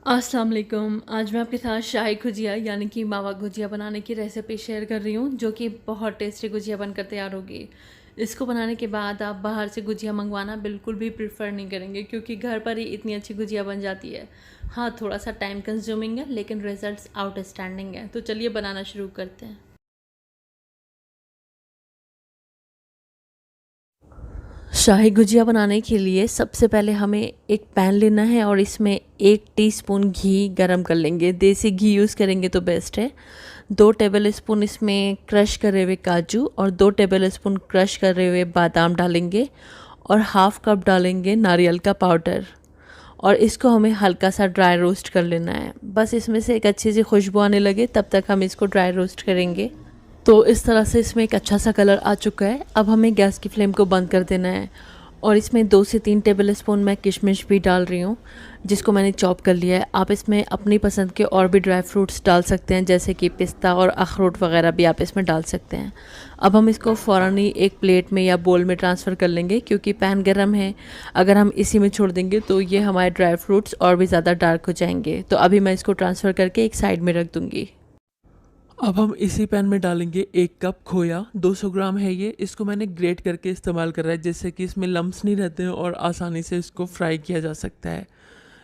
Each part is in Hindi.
अस्सलाम वालेकुम। आज मैं आपके साथ शाही गुजिया यानी कि मावा गुजिया बनाने की रेसिपी शेयर कर रही हूँ, जो कि बहुत टेस्टी गुजिया बनकर तैयार होगी। इसको बनाने के बाद आप बाहर से गुजिया मंगवाना बिल्कुल भी प्रेफर नहीं करेंगे, क्योंकि घर पर ही इतनी अच्छी गुजिया बन जाती है। हाँ, थोड़ा सा टाइम कंज्यूमिंग है, लेकिन रिजल्ट्स आउटस्टैंडिंग है। तो चलिए बनाना शुरू करते हैं। शाही गुजिया बनाने के लिए सबसे पहले हमें एक पैन लेना है और इसमें 1 टीस्पून घी गरम कर लेंगे। देसी घी यूज़ करेंगे तो बेस्ट है। 2 टेबल स्पून इसमें क्रश करे हुए काजू और 2 टेबल स्पून क्रश करे हुए बादाम डालेंगे और हाफ़ कप डालेंगे नारियल का पाउडर। और इसको हमें हल्का सा ड्राई रोस्ट कर लेना है। बस इसमें से एक अच्छी सी खुशबू आने लगे तब तक हम इसको ड्राई रोस्ट करेंगे। तो इस तरह से इसमें एक अच्छा सा कलर आ चुका है। अब हमें गैस की फ्लेम को बंद कर देना है और इसमें 2 से 3 टेबल स्पून मैं किशमिश भी डाल रही हूँ, जिसको मैंने चॉप कर लिया है। आप इसमें अपनी पसंद के और भी ड्राई फ्रूट्स डाल सकते हैं, जैसे कि पिस्ता और अखरोट वगैरह भी आप इसमें डाल सकते हैं। अब हम इसको फ़ौरन ही एक प्लेट में या बोल में ट्रांसफ़र कर लेंगे, क्योंकि पैन गर्म है। अगर हम इसी में छोड़ देंगे तो ये हमारे ड्राई फ्रूट्स और भी ज़्यादा डार्क हो जाएंगे। तो अभी मैं इसको ट्रांसफ़र करके एक साइड में रख दूँगी। अब हम इसी पैन में डालेंगे 1 कप खोया। 200 ग्राम है ये। इसको मैंने ग्रेट करके इस्तेमाल कर रहा है, जिससे कि इसमें लम्स नहीं रहते हैं और आसानी से इसको फ्राई किया जा सकता है।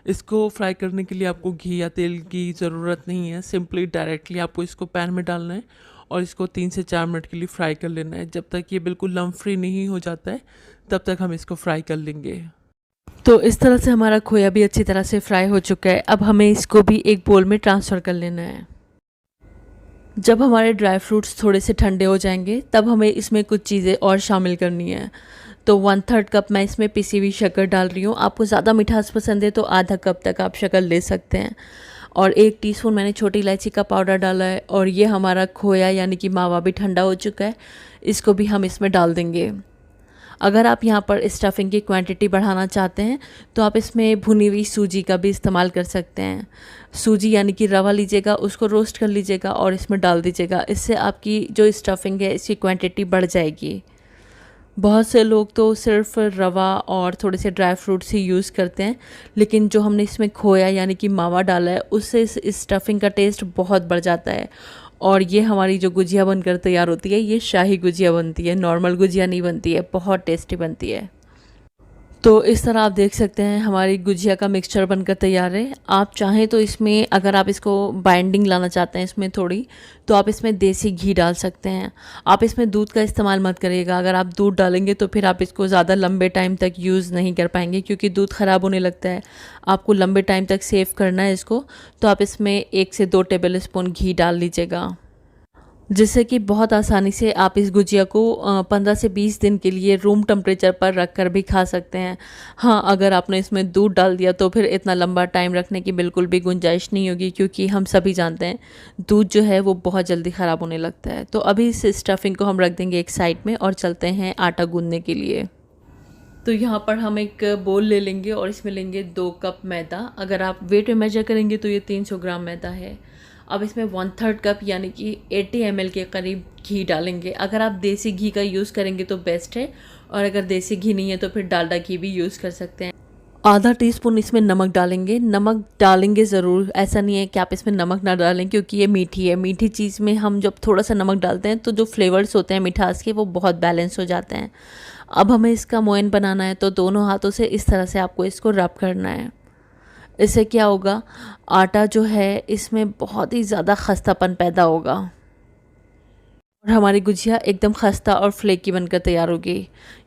इसको फ्राई करने के लिए आपको घी या तेल की ज़रूरत नहीं है। सिंपली डायरेक्टली आपको इसको पैन में डालना है और इसको 3 से 4 मिनट के लिए फ्राई कर लेना है। जब तक ये बिल्कुल लम फ्री नहीं हो जाता है तब तक हम इसको फ्राई कर लेंगे। तो इस तरह से हमारा खोया भी अच्छी तरह से फ्राई हो चुका है। अब हमें इसको भी एक बोल में ट्रांसफ़र कर लेना है। जब हमारे ड्राई फ्रूट्स थोड़े से ठंडे हो जाएंगे तब हमें इसमें कुछ चीज़ें और शामिल करनी है। तो 1/3 कप मैं इसमें पिसी हुई शक्कर डाल रही हूँ। आपको ज़्यादा मिठास पसंद है तो आधा कप तक आप शक्कर ले सकते हैं। और 1 टीस्पून मैंने छोटी इलायची का पाउडर डाला है। और ये हमारा खोया यानी कि मावा भी ठंडा हो चुका है, इसको भी हम इसमें डाल देंगे। अगर आप यहाँ पर स्टफिंग की क्वांटिटी बढ़ाना चाहते हैं तो आप इसमें भुनी हुई सूजी का भी इस्तेमाल कर सकते हैं। सूजी यानी कि रवा लीजिएगा, उसको रोस्ट कर लीजिएगा और इसमें डाल दीजिएगा। इससे आपकी जो स्टफिंग है इसकी क्वांटिटी बढ़ जाएगी। बहुत से लोग तो सिर्फ रवा और थोड़े से ड्राई फ्रूट्स ही यूज़ करते हैं, लेकिन जो हमने इसमें खोया यानी कि मावा डाला है उससे इस स्टफिंग का टेस्ट बहुत बढ़ जाता है। और ये हमारी जो गुजिया बनकर तैयार होती है, ये शाही गुजिया बनती है, नॉर्मल गुजिया नहीं बनती है। बहुत टेस्टी बनती है। तो इस तरह आप देख सकते हैं हमारी गुजिया का मिक्सचर बनकर तैयार है। आप चाहें तो इसमें, अगर आप इसको बाइंडिंग लाना चाहते हैं इसमें थोड़ी, तो आप इसमें देसी घी डाल सकते हैं। आप इसमें दूध का इस्तेमाल मत करिएगा। अगर आप दूध डालेंगे तो फिर आप इसको ज़्यादा लंबे टाइम तक यूज़ नहीं कर पाएंगे, क्योंकि दूध ख़राब होने लगता है। आपको लंबे टाइम तक सेव करना है इसको, तो आप इसमें 1 से 2 टेबल स्पून घी डाल लीजिएगा, जिससे कि बहुत आसानी से आप इस गुजिया को 15 से 20 दिन के लिए रूम टेम्परेचर पर रख कर भी खा सकते हैं। हाँ, अगर आपने इसमें दूध डाल दिया तो फिर इतना लंबा टाइम रखने की बिल्कुल भी गुंजाइश नहीं होगी, क्योंकि हम सभी जानते हैं दूध जो है वो बहुत जल्दी ख़राब होने लगता है। तो अभी इस स्टफिंग को हम रख देंगे एक साइड में और चलते हैं आटा गूंदने के लिए। तो यहाँ पर हम एक बोल ले लेंगे और इसमें लेंगे 2 कप मैदा। अगर आप वेट में मेजर करेंगे तो ये 300 ग्राम मैदा है। अब इसमें 1/3 कप यानी कि 80 ml के करीब घी डालेंगे। अगर आप देसी घी का यूज़ करेंगे तो बेस्ट है, और अगर देसी घी नहीं है तो फिर डालडा घी भी यूज़ कर सकते हैं। आधा टीस्पून इसमें नमक डालेंगे। नमक डालेंगे ज़रूर, ऐसा नहीं है कि आप इसमें नमक ना डालें, क्योंकि ये मीठी है। मीठी चीज़ में हम जब थोड़ा सा नमक डालते हैं तो जो फ्लेवर्स होते हैं मिठास के, वो बहुत बैलेंस हो जाते हैं। अब हमें इसका मोयन बनाना है, तो दोनों हाथों से इस तरह से आपको इसको रब करना है। इससे क्या होगा, आटा जो है इसमें बहुत ही ज़्यादा खस्तापन पैदा होगा और हमारी गुजिया एकदम खस्ता और फ्लेकी बनकर तैयार होगी।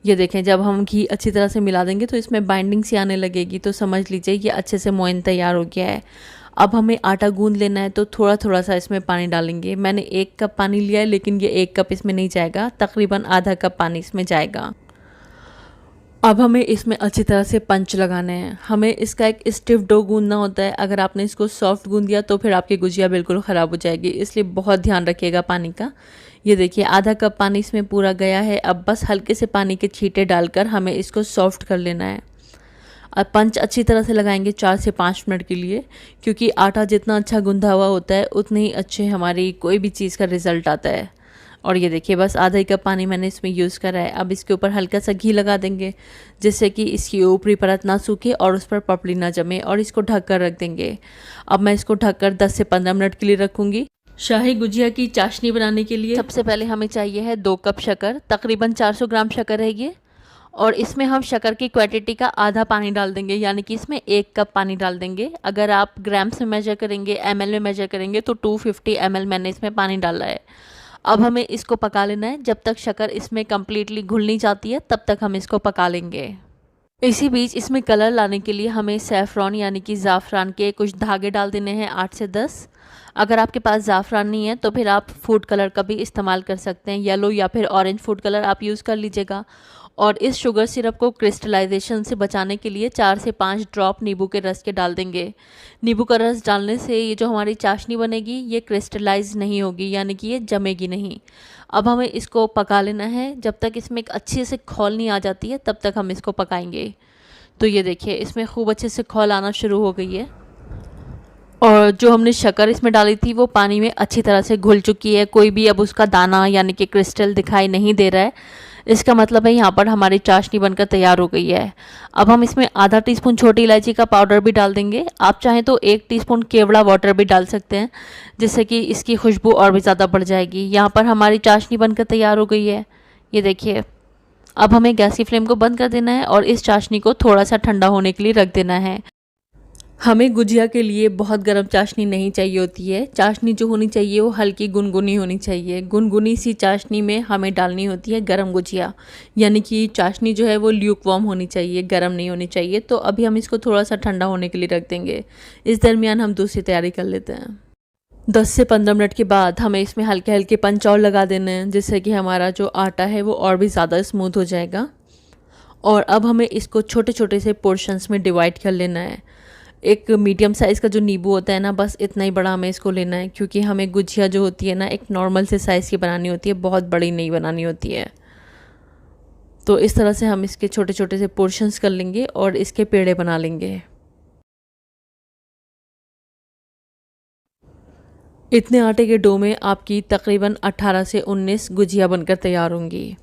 ये देखें, जब हम घी अच्छी तरह से मिला देंगे तो इसमें बाइंडिंग सी आने लगेगी, तो समझ लीजिए ये अच्छे से मोयन तैयार हो गया है। अब हमें आटा गूंद लेना है, तो थोड़ा थोड़ा सा इसमें पानी डालेंगे। मैंने 1 कप पानी लिया है, लेकिन ये 1 कप इसमें नहीं जाएगा, तकरीबन आधा कप पानी इसमें जाएगा। अब हमें इसमें अच्छी तरह से पंच लगाने हैं। हमें इसका एक स्टिफ डो गूंदना होता है। अगर आपने इसको सॉफ्ट गूंद दिया तो फिर आपकी गुजिया बिल्कुल ख़राब हो जाएगी, इसलिए बहुत ध्यान रखिएगा पानी का। ये देखिए, आधा कप पानी इसमें पूरा गया है। अब बस हल्के से पानी के छींटे डालकर हमें इसको सॉफ्ट कर लेना है। अब पंच अच्छी तरह से लगाएंगे 4 से 5 मिनट के लिए, क्योंकि आटा जितना अच्छा गूंदा हुआ होता है उतनी ही अच्छे हमारी कोई भी चीज़ का रिज़ल्ट आता है और ये देखिए बस आधा ही कप पानी मैंने इसमें यूज़ करा है। अब इसके ऊपर हल्का सा घी लगा देंगे जिससे कि इसकी ऊपरी परत ना सूखे और उस पर पपड़ी ना जमे, और इसको ढक कर रख देंगे। अब मैं इसको ढककर 10 से 15 मिनट के लिए रखूँगी। शाही गुजिया की चाशनी बनाने के लिए सबसे पहले हमें चाहिए है 2 कप शक्कर, तकरीबन 400 ग्राम शक्कर है ये। और इसमें हम शक्कर की क्वांटिटी का आधा पानी डाल देंगे, यानी कि इसमें 1 कप पानी डाल देंगे। अगर आप ग्राम्स में मेजर करेंगे, ml में मेजर करेंगे तो 250 ml मैंने इसमें पानी डाला है। अब हमें इसको पका लेना है। जब तक शक्कर इसमें कम्प्लीटली घुल नहीं जाती है तब तक हम इसको पका लेंगे। इसी बीच इसमें कलर लाने के लिए हमें सैफ़रॉन यानी कि ज़ाफ़रान के कुछ धागे डाल देने हैं, 8 से 10। अगर आपके पास ज़ाफ़रान नहीं है तो फिर आप फूड कलर का भी इस्तेमाल कर सकते हैं, येलो या फिर ऑरेंज फूड कलर आप यूज़ कर लीजिएगा। और इस शुगर सिरप को क्रिस्टलाइजेशन से बचाने के लिए 4 से 5 ड्रॉप नींबू के रस के डाल देंगे। नींबू का रस डालने से ये जो हमारी चाशनी बनेगी ये क्रिस्टलाइज नहीं होगी, यानी कि ये जमेगी नहीं। अब हमें इसको पका लेना है। जब तक इसमें एक अच्छे से खौल नहीं आ जाती है तब तक हम इसको पकाएंगे। तो ये देखिए इसमें खूब अच्छे से खौल आना शुरू हो गई है और जो हमने शक्कर इसमें डाली थी वो पानी में अच्छी तरह से घुल चुकी है। कोई भी अब उसका दाना यानी कि क्रिस्टल दिखाई नहीं दे रहा है। इसका मतलब है यहाँ पर हमारी चाशनी बनकर तैयार हो गई है। अब हम इसमें आधा टीस्पून छोटी इलायची का पाउडर भी डाल देंगे। आप चाहें तो 1 टीस्पून केवड़ा वाटर भी डाल सकते हैं, जिससे कि इसकी खुशबू और भी ज़्यादा बढ़ जाएगी। यहाँ पर हमारी चाशनी बनकर तैयार हो गई है। ये देखिए अब हमें गैस की फ्लेम को बंद कर देना है और इस चाशनी को थोड़ा सा ठंडा होने के लिए रख देना है। हमें गुजिया के लिए बहुत गर्म चाशनी नहीं चाहिए होती है। चाशनी जो होनी चाहिए वो हल्की गुनगुनी होनी चाहिए। गुनगुनी सी चाशनी में हमें डालनी होती है गरम गुजिया, यानी कि चाशनी जो है वो ल्यूक वार्म होनी चाहिए, गरम नहीं होनी चाहिए। तो अभी हम इसको थोड़ा सा ठंडा होने के लिए रख देंगे। इस दरमियान हम दूसरी तैयारी कर लेते हैं। 10 से 15 मिनट के बाद हमें इसमें हल्के हल्के पंच और लगा देने हैं, जिससे कि हमारा जो आटा है वो और भी ज़्यादा स्मूथ हो जाएगा। और अब हमें इसको छोटे छोटे से पोर्शंस में डिवाइड कर लेना है। एक मीडियम साइज़ का जो नींबू होता है ना, बस इतना ही बड़ा हमें इसको लेना है, क्योंकि हमें गुजिया जो होती है ना एक नॉर्मल से साइज़ की बनानी होती है, बहुत बड़ी नहीं बनानी होती है। तो इस तरह से हम इसके छोटे छोटे से पोर्शंस कर लेंगे और इसके पेड़े बना लेंगे। इतने आटे के डो में आपकी तकरीबन 18 से 19 गुजिया बनकर तैयार होंगी।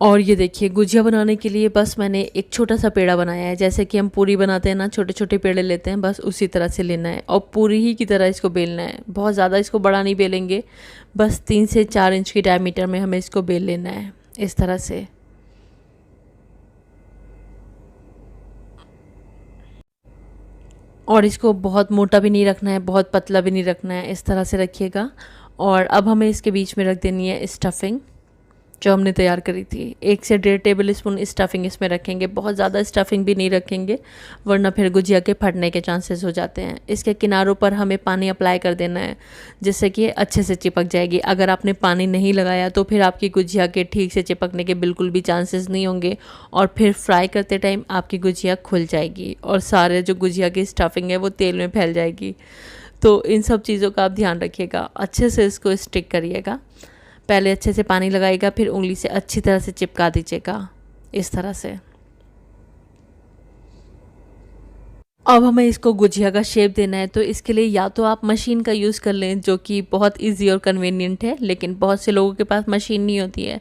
और ये देखिए गुजिया बनाने के लिए बस मैंने एक छोटा सा पेड़ा बनाया है। जैसे कि हम पूरी बनाते हैं ना, छोटे छोटे पेड़े लेते हैं, बस उसी तरह से लेना है और पूरी ही की तरह इसको बेलना है। बहुत ज़्यादा इसको बड़ा नहीं बेलेंगे, बस 3 से 4 इंच की डायमीटर में हमें इसको बेल लेना है, इस तरह से। और इसको बहुत मोटा भी नहीं रखना है, बहुत पतला भी नहीं रखना है, इस तरह से रखिएगा। और अब हमें इसके बीच में रख देनी है स्टफिंग जो हमने तैयार करी थी। 1 से 1.5 टेबल स्पून स्टफिंग इसमें रखेंगे। बहुत ज़्यादा स्टफिंग भी नहीं रखेंगे वरना फिर गुजिया के फटने के चांसेस हो जाते हैं। इसके किनारों पर हमें पानी अप्लाई कर देना है, जिससे कि अच्छे से चिपक जाएगी। अगर आपने पानी नहीं लगाया तो फिर आपकी गुजिया के ठीक से चिपकने के बिल्कुल भी चांसेस नहीं होंगे और फिर फ्राई करते टाइम आपकी गुजिया खुल जाएगी और सारे जो गुजिया की स्टफिंग है वो तेल में फैल जाएगी। तो इन सब चीज़ों का आप ध्यान रखिएगा, अच्छे से इसको स्टिक करिएगा। पहले अच्छे से पानी लगाइएगा, फिर उंगली से अच्छी तरह से चिपका दीजिएगा, इस तरह से। अब हमें इसको गुजिया का शेप देना है, तो इसके लिए या तो आप मशीन का यूज़ कर लें जो कि बहुत इजी और कन्वीनियंट है, लेकिन बहुत से लोगों के पास मशीन नहीं होती है,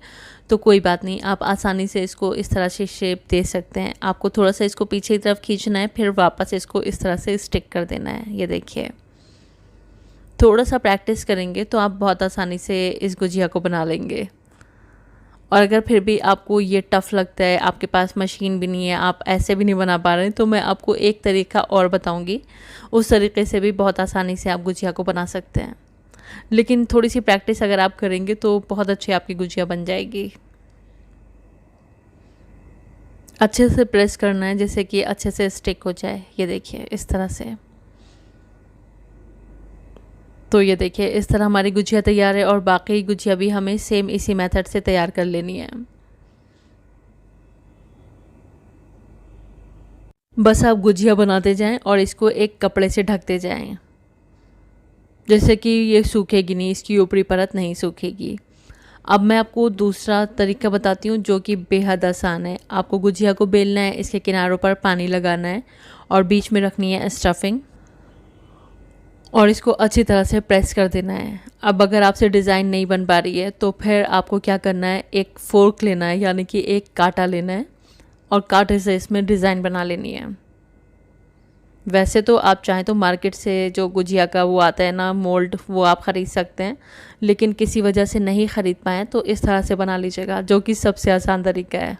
तो कोई बात नहीं, आप आसानी से इसको इस तरह से शेप दे सकते हैं। आपको थोड़ा सा इसको पीछे की तरफ खींचना है, फिर वापस इसको इस तरह से स्टिक कर देना है। ये देखिए थोड़ा सा प्रैक्टिस करेंगे तो आप बहुत आसानी से इस गुजिया को बना लेंगे। और अगर फिर भी आपको ये टफ़ लगता है, आपके पास मशीन भी नहीं है, आप ऐसे भी नहीं बना पा रहे हैं, तो मैं आपको एक तरीका और बताऊंगी। उस तरीके से भी बहुत आसानी से आप गुजिया को बना सकते हैं, लेकिन थोड़ी सी प्रैक्टिस अगर आप करेंगे तो बहुत अच्छी आपकी गुजिया बन जाएगी। अच्छे से प्रेस करना है जैसे कि अच्छे से स्टिक हो जाए। ये देखिए इस तरह से। तो ये देखिए इस तरह हमारी गुजिया तैयार है और बाकी गुजिया भी हमें सेम इसी मेथड से तैयार कर लेनी है। बस आप गुजिया बनाते जाएं और इसको एक कपड़े से ढकते जाएं, जैसे कि ये सूखेगी नहीं, इसकी ऊपरी परत नहीं सूखेगी। अब मैं आपको दूसरा तरीका बताती हूँ जो कि बेहद आसान है। आपको गुजिया को बेलना है, इसके किनारों पर पानी लगाना है और बीच में रखनी है स्टफिंग। और इसको अच्छी तरह से प्रेस कर देना है। अब अगर आपसे डिज़ाइन नहीं बन पा रही है तो फिर आपको क्या करना है, एक फ़ोर्क लेना है, यानी कि एक कांटा लेना है और कांटे से इसमें डिज़ाइन बना लेनी है। वैसे तो आप चाहें तो मार्केट से जो गुजिया का वो आता है ना मोल्ड, वो आप ख़रीद सकते हैं, लेकिन किसी वजह से नहीं ख़रीद पाएँ तो इस तरह से बना लीजिएगा, जो कि सबसे आसान तरीका है।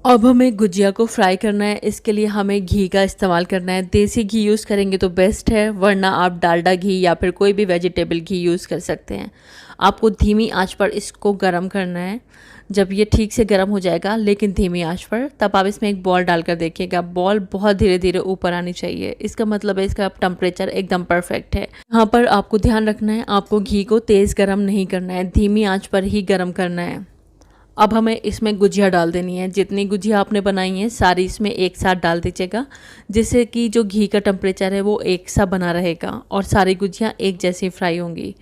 अब हमें गुजिया को फ्राई करना है, इसके लिए हमें घी का इस्तेमाल करना है। देसी घी यूज़ करेंगे तो बेस्ट है, वरना आप डालडा घी या फिर कोई भी वेजिटेबल घी यूज़ कर सकते हैं। आपको धीमी आंच पर इसको गरम करना है। जब ये ठीक से गरम हो जाएगा, लेकिन धीमी आंच पर, तब आप इसमें एक बॉल डालकर देखिएगा। बॉल बहुत धीरे धीरे ऊपर आनी चाहिए, इसका मतलब है इसका टेम्परेचर एकदम परफेक्ट है। यहाँ पर आपको ध्यान रखना है, आपको घी को तेज़ गरम नहीं करना है, धीमी आंच पर ही गरम करना है। अब हमें इसमें गुजिया डाल देनी है। जितनी गुजिया आपने बनाई है सारी इसमें एक साथ डाल दीजिएगा, जिससे कि जो घी का टेम्परेचर है वो एक सा बना रहेगा और सारी गुजिया एक जैसी फ्राई होंगी।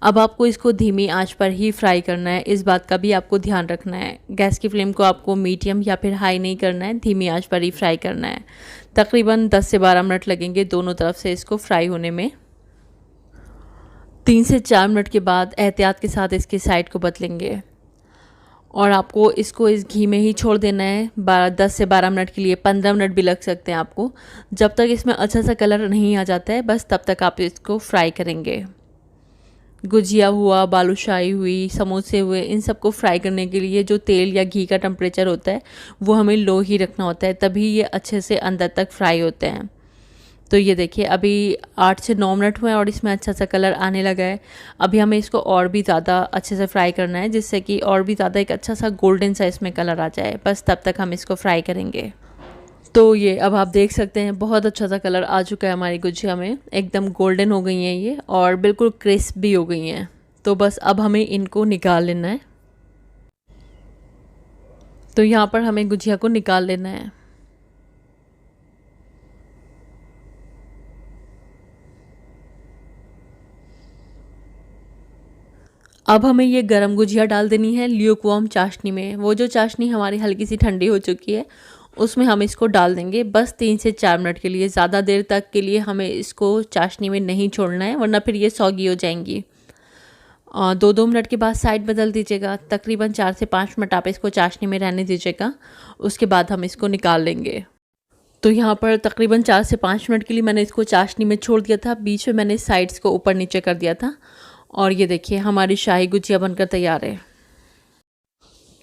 अब आपको इसको धीमी आंच पर ही फ्राई करना है, इस बात का भी आपको ध्यान रखना है। गैस की फ्लेम को आपको मीडियम या फिर हाई नहीं करना है, धीमी आंच पर ही फ्राई करना है। तकरीबन 10 से 12 मिनट लगेंगे दोनों तरफ से इसको फ्राई होने में। 3 से 4 मिनट के बाद एहतियात के साथ इसकी साइड को बदलेंगे और आपको इसको इस घी में ही छोड़ देना है 10 से 12 मिनट के लिए। 15 मिनट भी लग सकते हैं आपको। जब तक इसमें अच्छा सा कलर नहीं आ जाता है, बस तब तक आप इसको फ्राई करेंगे। गुजिया हुआ, बालूशाही हुई, समोसे हुए, इन सबको फ्राई करने के लिए जो तेल या घी का टेम्परेचर होता है वो हमें लो ही रखना होता है, तभी ये अच्छे से अंदर तक फ्राई होते हैं। तो ये देखिए अभी 8 से 9 मिनट हुए हैं और इसमें अच्छा सा कलर आने लगा है। अभी हमें इसको और भी ज़्यादा अच्छे से फ्राई करना है, जिससे कि और भी ज़्यादा एक अच्छा सा गोल्डन सा इसमें कलर आ जाए। बस तब तक हम इसको फ्राई करेंगे। तो ये अब आप देख सकते हैं बहुत अच्छा सा कलर आ चुका है हमारी गुजिया में, एकदम गोल्डन हो गई हैं ये और बिल्कुल क्रिस्प भी हो गई हैं। तो बस अब हमें इनको निकाल लेना है। तो यहाँ पर हमें गुजिया को निकाल लेना है। अब हमें ये गरम गुजिया डाल देनी है ल्यूकवार्म चाशनी में। वो जो चाशनी हमारी हल्की सी ठंडी हो चुकी है उसमें हम इसको डाल देंगे, बस 3 से 4 मिनट के लिए। ज़्यादा देर तक के लिए हमें इसको चाशनी में नहीं छोड़ना है, वरना फिर ये सौगी हो जाएंगी। 2-2 मिनट के बाद साइड बदल दीजिएगा। तकरीबन 4 से 5 मिनट आप इसको चाशनी में रहने दीजिएगा, उसके बाद हम इसको निकाल लेंगे। तो यहाँ पर तकरीबन 4 से 5 मिनट के लिए मैंने इसको चाशनी में छोड़ दिया था। बीच में मैंने साइड्स को ऊपर नीचे कर दिया था और ये देखिए हमारी शाही गुजिया बनकर तैयार है।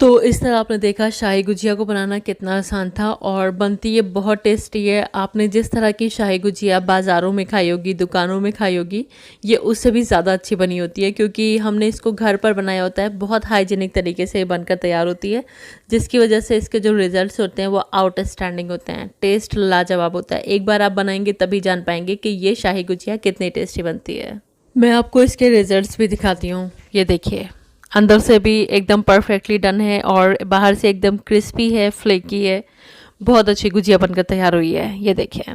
तो इस तरह आपने देखा शाही गुजिया को बनाना कितना आसान था और बनती ये बहुत टेस्टी है। आपने जिस तरह की शाही गुजिया बाज़ारों में खाई होगी, दुकानों में खाई होगी, ये उससे भी ज़्यादा अच्छी बनी होती है, क्योंकि हमने इसको घर पर बनाया होता है। बहुत हाइजीनिक तरीके से बनकर तैयार होती है, जिसकी वजह से इसके जो रिज़ल्ट्स होते हैं वो आउटस्टैंडिंग होते हैं। टेस्ट लाजवाब होता है। एक बार आप बनाएंगे तभी जान पाएंगे कि ये शाही गुजिया कितनी टेस्टी बनती है। मैं आपको इसके रिज़ल्ट्स भी दिखाती हूँ। ये देखिए अंदर से भी एकदम परफेक्टली डन है और बाहर से एकदम क्रिस्पी है, फ्लेकी है। बहुत अच्छी गुजिया बनकर तैयार हुई है। ये देखिए।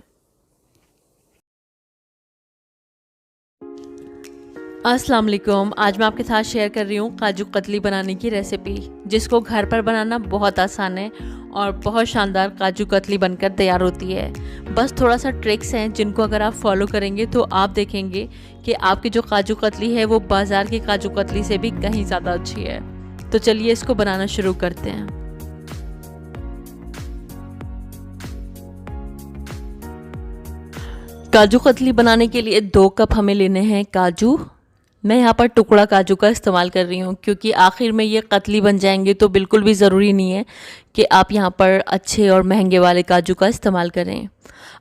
अस्सलाम वालेकुम। आज मैं आपके साथ शेयर कर रही हूँ काजू कतली बनाने की रेसिपी, जिसको घर पर बनाना बहुत आसान है और बहुत शानदार काजू कतली बनकर तैयार होती है। बस थोड़ा सा ट्रिक्स हैं जिनको अगर आप फॉलो करेंगे तो आप देखेंगे कि आपकी जो काजू कतली है वो बाज़ार की काजू कतली से भी कहीं ज़्यादा अच्छी है। तो चलिए इसको बनाना शुरू करते हैं। काजू कतली बनाने के लिए 2 कप हमें लेने हैं काजू। मैं यहाँ पर टुकड़ा काजू का इस्तेमाल कर रही हूँ, क्योंकि आखिर में ये कतली बन जाएंगे तो बिल्कुल भी ज़रूरी नहीं है कि आप यहाँ पर अच्छे और महंगे वाले काजू का इस्तेमाल करें।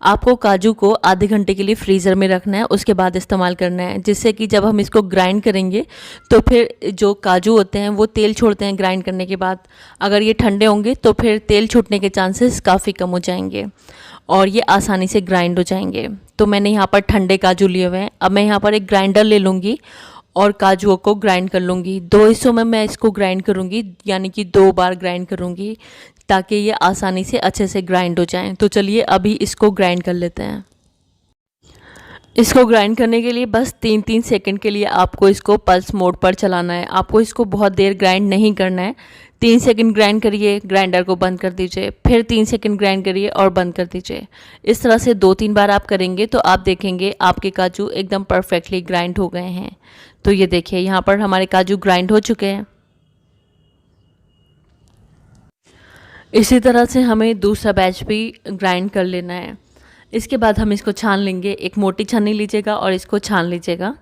आपको काजू को आधे घंटे के लिए फ्रीज़र में रखना है, उसके बाद इस्तेमाल करना है, जिससे कि जब हम इसको ग्राइंड करेंगे तो फिर जो काजू होते हैं वो तेल छोड़ते हैं ग्राइंड करने के बाद। अगर ये ठंडे होंगे तो फिर तेल छूटने के चांसेस काफ़ी कम हो जाएंगे और ये आसानी से ग्राइंड हो जाएंगे। तो मैंने यहाँ पर ठंडे काजू लिए हुए हैं। अब मैं यहाँ पर एक ग्राइंडर ले लूँगी और काजुओं को ग्राइंड कर लूँगी। 2 हिस्सों में मैं इसको ग्राइंड करूँगी, यानी कि 2 बार ग्राइंड करूँगी, ताकि ये आसानी से अच्छे से ग्राइंड हो जाएं। तो चलिए अभी इसको ग्राइंड कर लेते हैं। इसको ग्राइंड करने के लिए बस 3-3 सेकंड के लिए आपको इसको पल्स मोड पर चलाना है। आपको इसको बहुत देर ग्राइंड नहीं करना है। 3 सेकंड ग्राइंड करिए, ग्राइंडर को बंद कर दीजिए, फिर 3 सेकंड ग्राइंड करिए और बंद कर दीजिए। इस तरह से 2-3 बार आप करेंगे तो आप देखेंगे आपके काजू एकदम परफेक्टली ग्राइंड हो गए हैं। तो ये देखिए यहाँ पर हमारे काजू ग्राइंड हो चुके हैं। इसी तरह से हमें दूसरा बैच भी ग्राइंड कर लेना है। इसके बाद हम इसको छान लेंगे। एक मोटी छन्नी लीजिएगा और इसको छान लीजिएगा,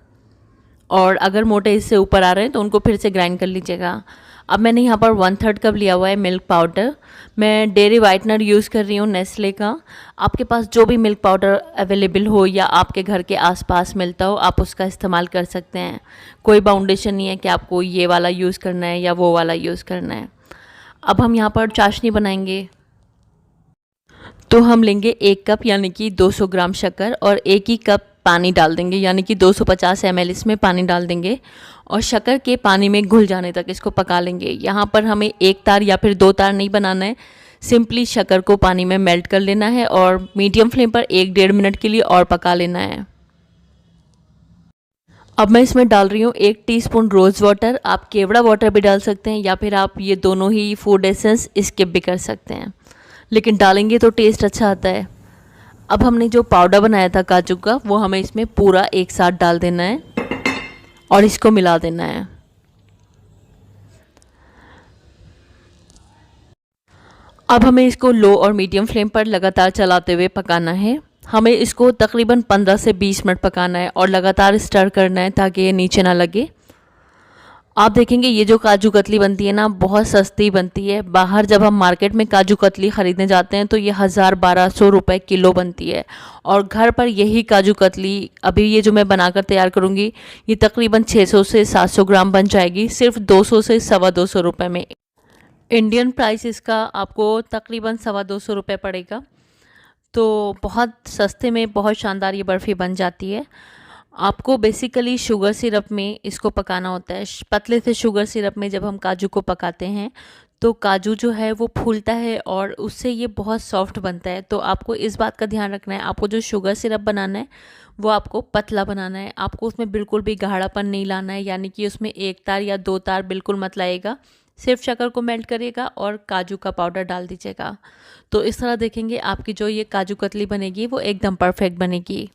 और अगर मोटे इससे ऊपर आ रहे हैं तो उनको फिर से ग्राइंड कर लीजिएगा। अब मैंने यहाँ पर 1/3 कप लिया हुआ है मिल्क पाउडर। मैं डेयरी वाइटनर यूज़ कर रही हूँ नेस्ले का। आपके पास जो भी मिल्क पाउडर अवेलेबल हो या आपके घर के आसपास मिलता हो आप उसका इस्तेमाल कर सकते हैं। कोई बाउंडेशन नहीं है कि आपको ये वाला यूज़ करना है या वो वाला यूज़ करना है। अब हम यहाँ पर चाशनी बनाएंगे। तो हम लेंगे 1 कप यानी कि 200 ग्राम शक्कर और 1 ही कप पानी डाल देंगे, यानी कि 250 ml इसमें पानी डाल देंगे और शक्कर के पानी में घुल जाने तक इसको पका लेंगे। यहाँ पर हमें 1 तार या फिर 2 तार नहीं बनाना है, सिंपली शक्कर को पानी में मेल्ट कर लेना है और मीडियम फ्लेम पर 1-1.5 मिनट के लिए और पका लेना है। अब मैं इसमें डाल रही हूँ 1 टीस्पून रोज़ वाटर। आप केवड़ा वाटर भी डाल सकते हैं या फिर आप ये दोनों ही फूड एसेंस स्किप भी कर सकते हैं, लेकिन डालेंगे तो टेस्ट अच्छा आता है। अब हमने जो पाउडर बनाया था काजू का वो हमें इसमें पूरा एक साथ डाल देना है और इसको मिला देना है। अब हमें इसको लो और मीडियम फ्लेम पर लगातार चलाते हुए पकाना है। हमें इसको तकरीबन 15 से 20 मिनट पकाना है और लगातार स्टर करना है ताकि ये नीचे ना लगे। आप देखेंगे ये जो काजू कतली बनती है ना बहुत सस्ती बनती है। बाहर जब हम मार्केट में काजू कतली ख़रीदने जाते हैं तो ये 1000-1200 रुपये किलो बनती है, और घर पर यही काजू कतली अभी ये जो मैं बनाकर तैयार करूँगी ये तकरीबन 600 से 700 ग्राम बन जाएगी सिर्फ 200 से 225 रुपये में। इंडियन प्राइस इसका आपको तकरीबन 225 रुपये पड़ेगा। तो बहुत सस्ते में बहुत शानदार ये बर्फ़ी बन जाती है। आपको बेसिकली शुगर सिरप में इसको पकाना होता है। पतले से शुगर सिरप में जब हम काजू को पकाते हैं तो काजू जो है वो फूलता है और उससे ये बहुत सॉफ्ट बनता है। तो आपको इस बात का ध्यान रखना है, आपको जो शुगर सिरप बनाना है वो आपको पतला बनाना है। आपको उसमें बिल्कुल भी गाढ़ापन नहीं लाना है, यानी कि उसमें 1 तार या 2 तार बिल्कुल मत लाइएगा। सिर्फ शक्कर को मेल्ट करिएगा और काजू का पाउडर डाल दीजिएगा। तो इस तरह देखेंगे आपकी जो ये काजू कतली बनेगी वो एकदम परफेक्ट बनेगी।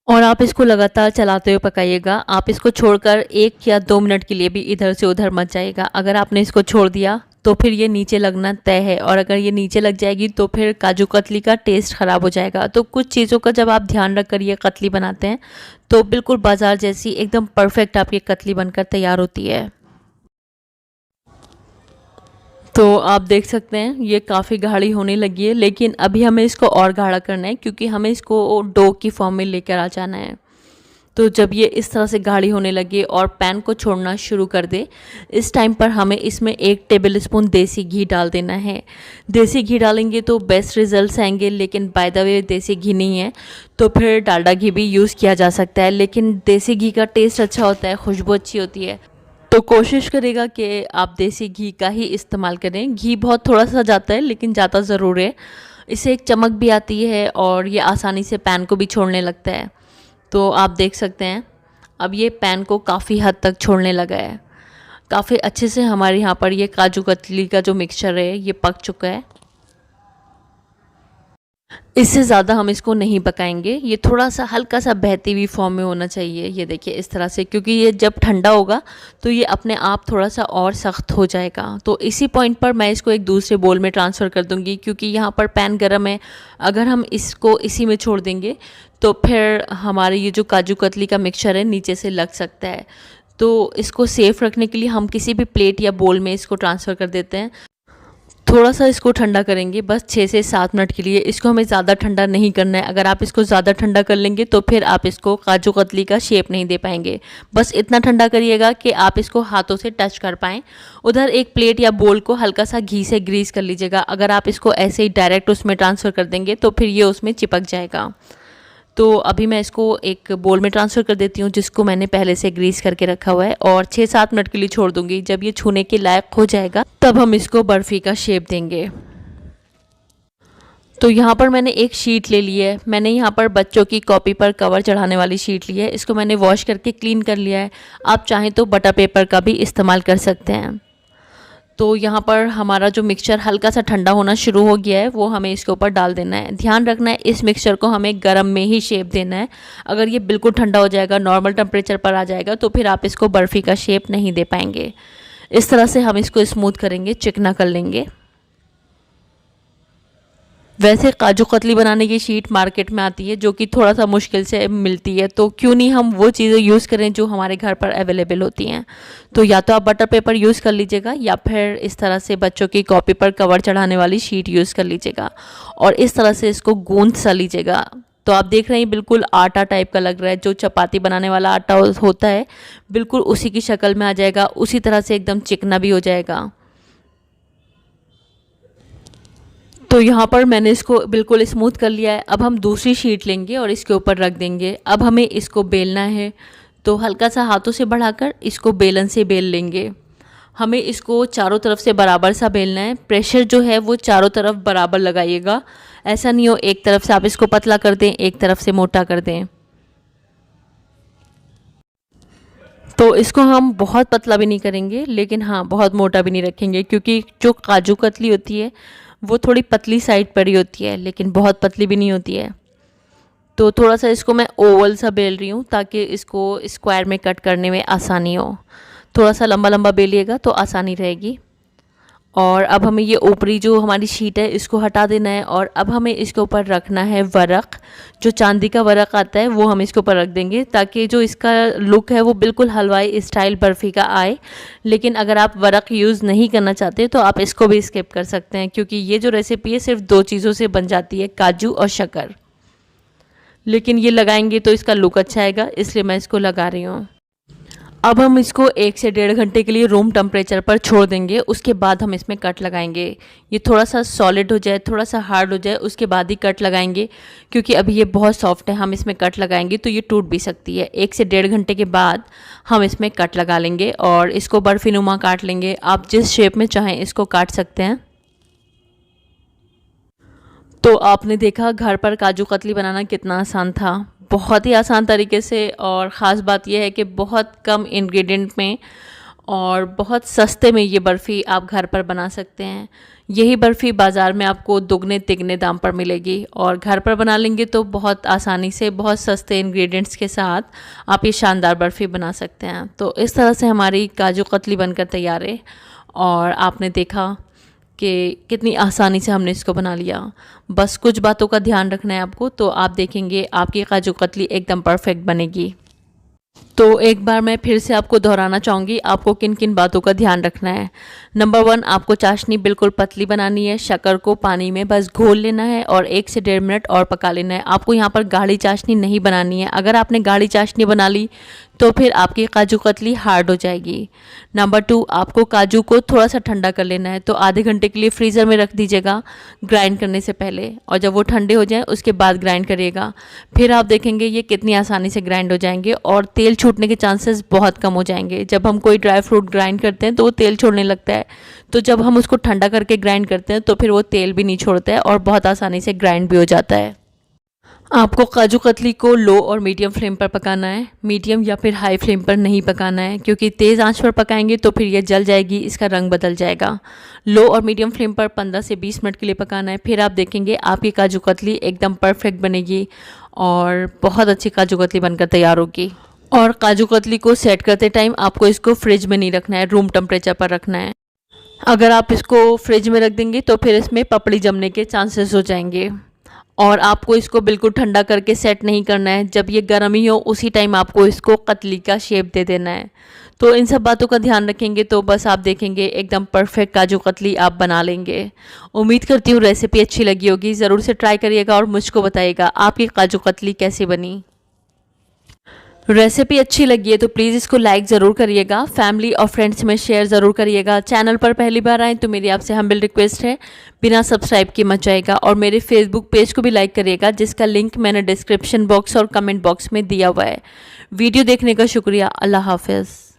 और आप इसको लगातार चलाते हुए पकाइएगा। आप इसको छोड़कर 1 या 2 मिनट के लिए भी इधर से उधर मत जाइएगा। अगर आपने इसको छोड़ दिया तो फिर ये नीचे लगना तय है, और अगर ये नीचे लग जाएगी तो फिर काजू कतली का टेस्ट ख़राब हो जाएगा। तो कुछ चीज़ों का जब आप ध्यान रख कर ये कतली बनाते हैं तो बिल्कुल बाजार जैसी एकदम परफेक्ट आपकी कतली बनकर तैयार होती है। तो आप देख सकते हैं ये काफ़ी गाढ़ी होने लगी है, लेकिन अभी हमें इसको और गाढ़ा करना है क्योंकि हमें इसको डो की फॉर्म में लेकर आ जाना है। तो जब ये इस तरह से गाढ़ी होने लगे और पैन को छोड़ना शुरू कर दे, इस टाइम पर हमें इसमें 1 टेबलस्पून देसी घी डाल देना है। देसी घी डालेंगे तो बेस्ट रिजल्ट्स आएंगे, लेकिन बाय द वे देसी घी नहीं है तो फिर डालडा घी भी यूज़ किया जा सकता है, लेकिन देसी घी का टेस्ट अच्छा होता है, खुशबू अच्छी होती है। तो कोशिश करेगा कि आप देसी घी का ही इस्तेमाल करें। घी बहुत थोड़ा सा जाता है लेकिन जाता ज़रूर है। इससे एक चमक भी आती है और ये आसानी से पैन को भी छोड़ने लगता है। तो आप देख सकते हैं अब ये पैन को काफ़ी हद तक छोड़ने लगा है। काफ़ी अच्छे से हमारे यहाँ पर ये काजू कतली का जो मिक्सचर है ये पक चुका है। इससे ज़्यादा हम इसको नहीं पकाएंगे, ये थोड़ा सा हल्का सा बहती हुई फॉर्म में होना चाहिए। ये देखिए इस तरह से, क्योंकि ये जब ठंडा होगा तो ये अपने आप थोड़ा सा और सख्त हो जाएगा। तो इसी पॉइंट पर मैं इसको एक दूसरे बोल में ट्रांसफ़र कर दूंगी, क्योंकि यहाँ पर पैन गर्म है। अगर हम इसको इसी में छोड़ देंगे तो फिर हमारे ये जो काजू कतली का मिक्सचर है नीचे से लग सकता है। तो इसको सेफ़ रखने के लिए हम किसी भी प्लेट या बोल में इसको ट्रांसफ़र कर देते हैं। थोड़ा सा इसको ठंडा करेंगे, बस 6 से 7 मिनट के लिए। इसको हमें ज़्यादा ठंडा नहीं करना है। अगर आप इसको ज़्यादा ठंडा कर लेंगे तो फिर आप इसको काजू कतली का शेप नहीं दे पाएंगे। बस इतना ठंडा करिएगा कि आप इसको हाथों से टच कर पाएँ। उधर एक प्लेट या बोल को हल्का सा घी से ग्रीस कर लीजिएगा। अगर आप इसको ऐसे ही डायरेक्ट उसमें ट्रांसफ़र कर देंगे तो फिर ये उसमें चिपक जाएगा। तो अभी मैं इसको एक बोल में ट्रांसफ़र कर देती हूँ जिसको मैंने पहले से ग्रीस करके रखा हुआ है, और 6-7 मिनट के लिए छोड़ दूँगी। जब ये छूने के लायक हो जाएगा तब हम इसको बर्फ़ी का शेप देंगे। तो यहाँ पर मैंने एक शीट ले ली है। मैंने यहाँ पर बच्चों की कॉपी पर कवर चढ़ाने वाली शीट ली है। इसको मैंने वॉश करके क्लीन कर लिया है। आप चाहें तो बटर पेपर का भी इस्तेमाल कर सकते हैं। तो यहाँ पर हमारा जो मिक्सचर हल्का सा ठंडा होना शुरू हो गया है, वो हमें इसके ऊपर डाल देना है। ध्यान रखना है इस मिक्सचर को हमें गर्म में ही शेप देना है। अगर ये बिल्कुल ठंडा हो जाएगा, नॉर्मल टेम्परेचर पर आ जाएगा, तो फिर आप इसको बर्फ़ी का शेप नहीं दे पाएंगे। इस तरह से हम इसको स्मूथ करेंगे, चिकना कर लेंगे। वैसे काजू कतली बनाने की शीट मार्केट में आती है, जो कि थोड़ा सा मुश्किल से मिलती है, तो क्यों नहीं हम वो चीज़ें यूज़ करें जो हमारे घर पर अवेलेबल होती हैं। तो या तो आप बटर पेपर यूज़ कर लीजिएगा, या फिर इस तरह से बच्चों की कॉपी पर कवर चढ़ाने वाली शीट यूज़ कर लीजिएगा, और इस तरह से इसको गूंथ सा लीजिएगा। तो आप देख रहे हैं बिल्कुल आटा टाइप का लग रहा है, जो चपाती बनाने वाला आटा होता है, बिल्कुल उसी की शक्ल में आ जाएगा। उसी तरह से एकदम चिकना भी हो जाएगा। तो यहाँ पर मैंने इसको बिल्कुल स्मूथ कर लिया है। अब हम दूसरी शीट लेंगे और इसके ऊपर रख देंगे। अब हमें इसको बेलना है, तो हल्का सा हाथों से बढ़ाकर इसको बेलन से बेल लेंगे। हमें इसको चारों तरफ से बराबर सा बेलना है। प्रेशर जो है वो चारों तरफ बराबर लगाइएगा। ऐसा नहीं हो एक तरफ से आप इसको पतला कर दें, एक तरफ से मोटा कर दें। तो इसको हम बहुत पतला भी नहीं करेंगे, लेकिन हाँ बहुत मोटा भी नहीं रखेंगे, क्योंकि जो काजू कतली होती है वो थोड़ी पतली साइड पर ही होती है, लेकिन बहुत पतली भी नहीं होती है। तो थोड़ा सा इसको मैं ओवल सा बेल रही हूँ, ताकि इसको स्क्वायर में कट करने में आसानी हो। थोड़ा सा लंबा लंबा बेलिएगा तो आसानी रहेगी। और अब हमें ये ऊपरी जो हमारी शीट है इसको हटा देना है, और अब हमें इसके ऊपर रखना है वरक। जो चांदी का वरक आता है वो हम इसके ऊपर रख देंगे, ताकि जो इसका लुक है वो बिल्कुल हलवाई स्टाइल बर्फ़ी का आए। लेकिन अगर आप वरक यूज़ नहीं करना चाहते तो आप इसको भी स्किप कर सकते हैं, क्योंकि ये जो रेसिपी है सिर्फ 2 चीज़ों से बन जाती है, काजू और शक्कर। लेकिन ये लगाएंगे तो इसका लुक अच्छा आएगा, इसलिए मैं इसको लगा रही हूँ। अब हम इसको 1 से 1.5 घंटे के लिए रूम टेम्परेचर पर छोड़ देंगे। उसके बाद हम इसमें कट लगाएंगे। ये थोड़ा सा सॉलिड हो जाए, थोड़ा सा हार्ड हो जाए, उसके बाद ही कट लगाएंगे, क्योंकि अभी ये बहुत सॉफ्ट है। हम इसमें कट लगाएंगे तो ये टूट भी सकती है। 1 से 1.5 घंटे के बाद हम इसमें कट लगा लेंगे और इसको बर्फ़ी नुमा काट लेंगे। आप जिस शेप में चाहें इसको काट सकते हैं। तो आपने देखा घर पर काजू कतली बनाना कितना आसान था, बहुत ही आसान तरीके से। और ख़ास बात यह है कि बहुत कम इंग्रेडिएंट में और बहुत सस्ते में ये बर्फ़ी आप घर पर बना सकते हैं। यही बर्फ़ी बाज़ार में आपको दुगने तिगने दाम पर मिलेगी, और घर पर बना लेंगे तो बहुत आसानी से बहुत सस्ते इंग्रेडिएंट्स के साथ आप ये शानदार बर्फ़ी बना सकते हैं। तो इस तरह से हमारी काजू कतली बनकर तैयार है, और आपने देखा कि कितनी आसानी से हमने इसको बना लिया। बस कुछ बातों का ध्यान रखना है आपको, तो आप देखेंगे आपकी काजू कतली एकदम परफेक्ट बनेगी। तो एक बार मैं फिर से आपको दोहराना चाहूँगी, आपको किन किन बातों का ध्यान रखना है। नंबर 1, आपको चाशनी बिल्कुल पतली बनानी है। शक्कर को पानी में बस घोल लेना है और 1 से 1.5 मिनट और पका लेना है। आपको यहाँ पर गाढ़ी चाशनी नहीं बनानी है। अगर आपने गाढ़ी चाशनी बना ली तो फिर आपकी काजू कतली हार्ड हो जाएगी। नंबर 2, आपको काजू को थोड़ा सा ठंडा कर लेना है, तो आधे घंटे के लिए फ्रीज़र में रख दीजिएगा ग्राइंड करने से पहले, और जब वो ठंडे हो जाएं उसके बाद ग्राइंड करिएगा। फिर आप देखेंगे ये कितनी आसानी से ग्राइंड हो जाएंगे, और तेल छूटने के चांसेस बहुत कम हो जाएंगे। जब हम कोई ड्राई फ्रूट ग्राइंड करते हैं तो वो तेल छोड़ने लगता है, तो जब हम उसको ठंडा करके ग्राइंड करते हैं तो फिर वो तेल भी नहीं छोड़ता है और बहुत आसानी से ग्राइंड भी हो जाता है। आपको काजू कतली को लो और मीडियम फ्लेम पर पकाना है, मीडियम या फिर हाई फ्लेम पर नहीं पकाना है, क्योंकि तेज़ आंच पर पकाएंगे तो फिर ये जल जाएगी, इसका रंग बदल जाएगा। लो और मीडियम फ्लेम पर 15 से 20 मिनट के लिए पकाना है। फिर आप देखेंगे आपकी काजू कतली एकदम परफेक्ट बनेगी और बहुत अच्छी काजू कतली बनकर तैयार होगी। और काजू कतली को सेट करते टाइम आपको इसको फ्रिज में नहीं रखना है, रूम टेम्परेचर पर रखना है। अगर आप इसको फ्रिज में रख देंगे तो फिर इसमें पपड़ी जमने के चांसेस हो जाएंगे, और आपको इसको बिल्कुल ठंडा करके सेट नहीं करना है। जब ये गर्म ही हो उसी टाइम आपको इसको कतली का शेप दे देना है। तो इन सब बातों का ध्यान रखेंगे तो बस आप देखेंगे एकदम परफेक्ट काजू कतली आप बना लेंगे। उम्मीद करती हूँ रेसिपी अच्छी लगी होगी। ज़रूर से ट्राई करिएगा और मुझको बताइएगा आपकी काजू कतली कैसी बनी। रेसिपी अच्छी लगी है तो प्लीज़ इसको लाइक ज़रूर करिएगा, फैमिली और फ्रेंड्स में शेयर ज़रूर करिएगा। चैनल पर पहली बार आए तो मेरी आपसे हम्बल रिक्वेस्ट है, बिना सब्सक्राइब किए मत जाइएगा, और मेरे फेसबुक पेज को भी लाइक करिएगा, जिसका लिंक मैंने डिस्क्रिप्शन बॉक्स और कमेंट बॉक्स में दिया हुआ है। वीडियो देखने का शुक्रिया। अल्लाह हाफिज़।